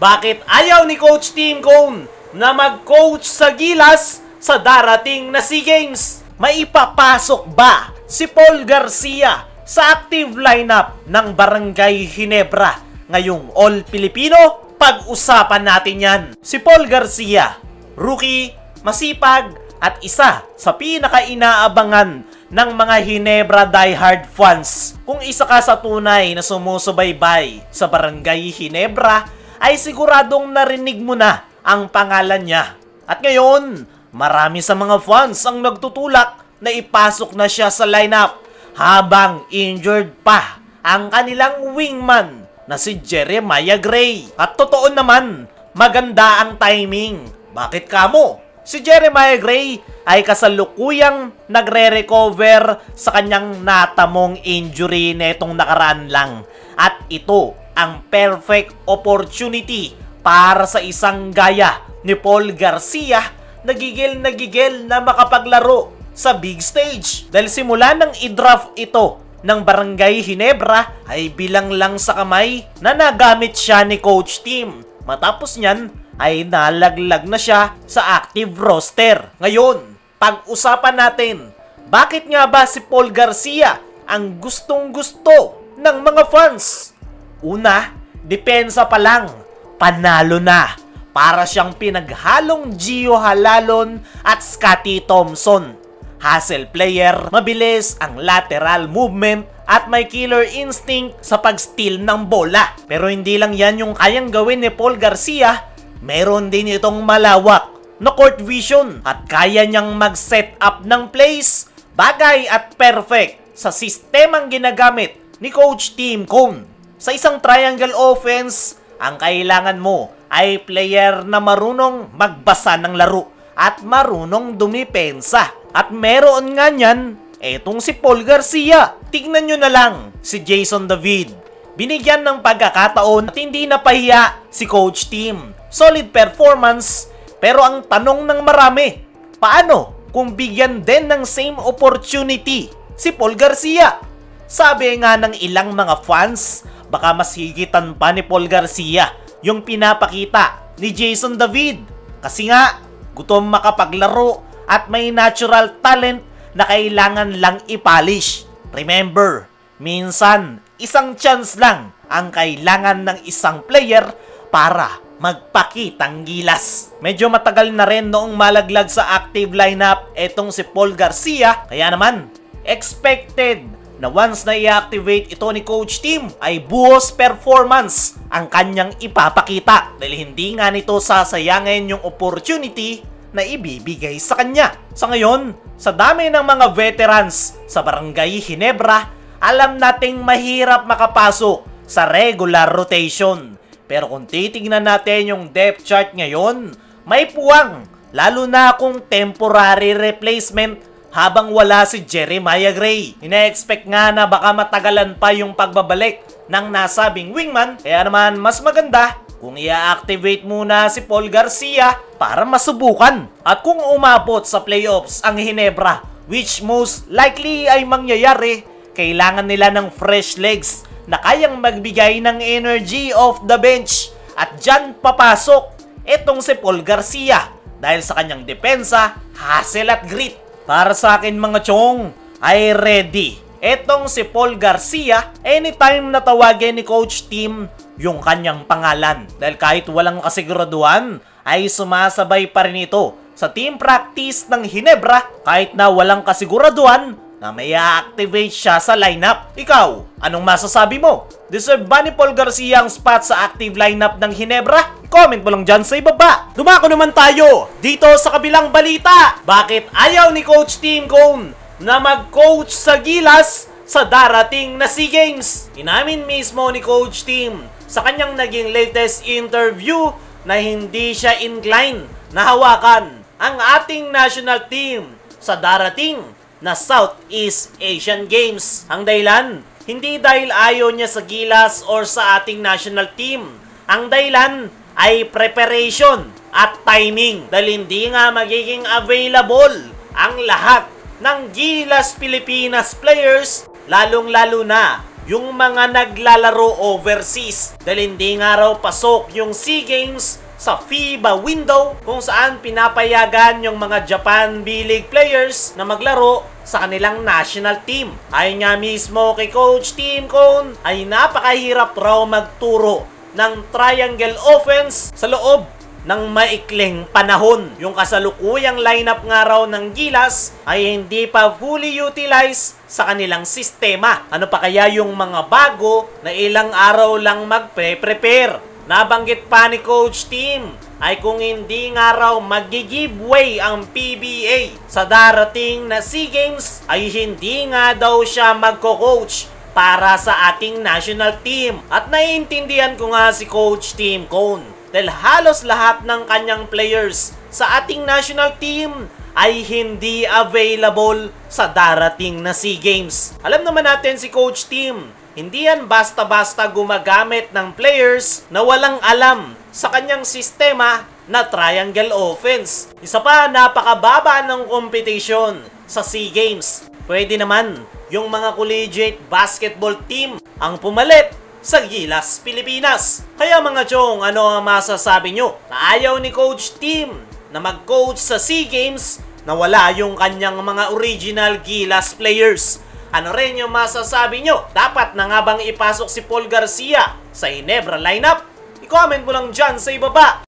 Bakit ayaw ni Coach Tim Cone na mag-coach sa Gilas sa darating na SEA Games? Maipapasok ba si Paul Garcia sa active lineup ng Barangay Ginebra ngayong All-Filipino? Pag-usapan natin yan. Si Paul Garcia, rookie, masipag, at isa sa pinaka-inaabangan ng mga Ginebra diehard fans. Kung isa ka sa tunay na sumusubaybay sa Barangay Ginebra, ay siguradong narinig mo na ang pangalan niya. At ngayon, marami sa mga fans ang nagtutulak na ipasok na siya sa lineup habang injured pa ang kanilang wingman na si Jeremiah Gray. At totoo naman, maganda ang timing. Bakit kamo? Si Jeremiah Gray ay kasalukuyang nagre-recover sa kanyang natamong injury netong nakaraan lang. At ito ang perfect opportunity para sa isang gaya ni Paul Garcia na gigil na makapaglaro sa big stage. Dahil simula nang i-draft ito ng Barangay Ginebra ay bilang lang sa kamay na nagamit siya ni Coach Tim. Matapos niyan ay nalaglag na siya sa active roster. Ngayon, pag-usapan natin, bakit nga ba si Paul Garcia ang gustong-gusto ng mga fans? Una, depensa pa lang, panalo na. Para siyang pinaghalong Gio Halalon at Scotty Thompson. Hustle player, mabilis ang lateral movement at may killer instinct sa pag-steal ng bola. Pero hindi lang yan yung kayang gawin ni Paul Garcia, meron din itong malawak na court vision at kaya niyang mag-set up ng plays, bagay at perfect sa sistemang ginagamit ni Coach Tim Cone. Sa isang triangle offense, ang kailangan mo ay player na marunong magbasa ng laro at marunong dumipensa. At meron nga niyan, etong si Paul Garcia. Tignan nyo na lang si Jason David. Binigyan ng pagkakataon at hindi napahiya si Coach Tim. Solid performance, pero ang tanong ng marami, paano kung bigyan din ng same opportunity si Paul Garcia? Sabi nga ng ilang mga fans, baka mas higitan pa ni Paul Garcia yung pinapakita ni Jason David. Kasi nga, gutom makapaglaro at may natural talent na kailangan lang i-polish. Remember, minsan, isang chance lang ang kailangan ng isang player para magpakitang gilas. Medyo matagal na rin noong malaglag sa active lineup etong si Paul Garcia. Kaya naman, expected na once na i-activate ito ni Coach Tim ay buhos performance ang kanyang ipapakita. Dahil hindi nga nito sasayangin yung opportunity na ibibigay sa kanya. Sa ngayon, sa dami ng mga veterans sa Barangay Ginebra, alam nating mahirap makapasok sa regular rotation. Pero kung titignan natin yung depth chart ngayon, may puwang, lalo na kung temporary replacement habang wala si Jeremiah Gray. Ina-expect nga na baka matagalan pa yung pagbabalik ng nasabing wingman, kaya naman mas maganda kung i-activate muna si Paul Garcia para masubukan. At kung umabot sa playoffs ang Ginebra, which most likely ay mangyayari, kailangan nila ng fresh legs na kayang magbigay ng energy off the bench. At dyan papasok itong si Paul Garcia dahil sa kanyang depensa, hustle at grit. Para sa akin mga chong, ay ready etong si Paul Garcia anytime na tawagin ni Coach Tim yung kanyang pangalan. Dahil kahit walang kasiguraduhan, ay sumasabay pa rin ito sa team practice ng Ginebra kahit na walang kasiguraduhan na may activate siya sa lineup. Ikaw, anong masasabi mo? Deserve ba ni Paul Garcia ang spot sa active lineup ng Ginebra? Comment mo lang dyan sa ibaba. Dumako naman tayo dito sa kabilang balita. Bakit ayaw ni Coach Tim Cone na mag-coach sa Gilas sa darating na SEA Games? Inamin mismo ni Coach Tim sa kanyang naging latest interview na hindi siya inclined na hawakan ang ating national team sa darating na Southeast Asian Games. Ang dahilan, hindi dahil ayaw niya sa Gilas or sa ating national team. Ang dahilan ay preparation at timing. Dahil hindi nga magiging available ang lahat ng Gilas Pilipinas players, lalong-lalo na yung mga naglalaro overseas dahil hindi nga raw pasok yung SEA Games sa FIBA window kung saan pinapayagan yung mga Japan B-League players na maglaro sa kanilang national team. Ayon nga mismo kay Coach Tim Cone ay napakahirap raw magturo ng triangle offense sa loob ng maikling panahon. Yung kasalukuyang lineup nga raw ng Gilas ay hindi pa fully utilized sa kanilang sistema. Ano pa kaya yung mga bago na ilang araw lang magpe-prepare? Nabanggit pa ni Coach Tim ay kung hindi nga raw mag-giveaway ang PBA sa darating na SEA Games ay hindi nga daw siya magko-coach para sa ating national team. At naiintindihan ko nga si Coach Tim Cone dahil halos lahat ng kanyang players sa ating national team ay hindi available sa darating na SEA Games. Alam naman natin si Coach Tim, hindi yan basta-basta gumagamit ng players na walang alam sa kanyang sistema na triangle offense. Isa pa, napakababa ng competition sa SEA Games. Pwede naman yung mga collegiate basketball team ang pumalit sa Gilas, Pilipinas. Kaya mga chong, ano ang masasabi nyo? Na ayaw ni Coach Tim na mag-coach sa SEA Games na wala yung kanyang mga original Gilas players. Ano rin yung masasabi nyo? Dapat na nga bang ipasok si Paul Garcia sa Ginebra lineup? I-comment mo lang dyan sa ibaba.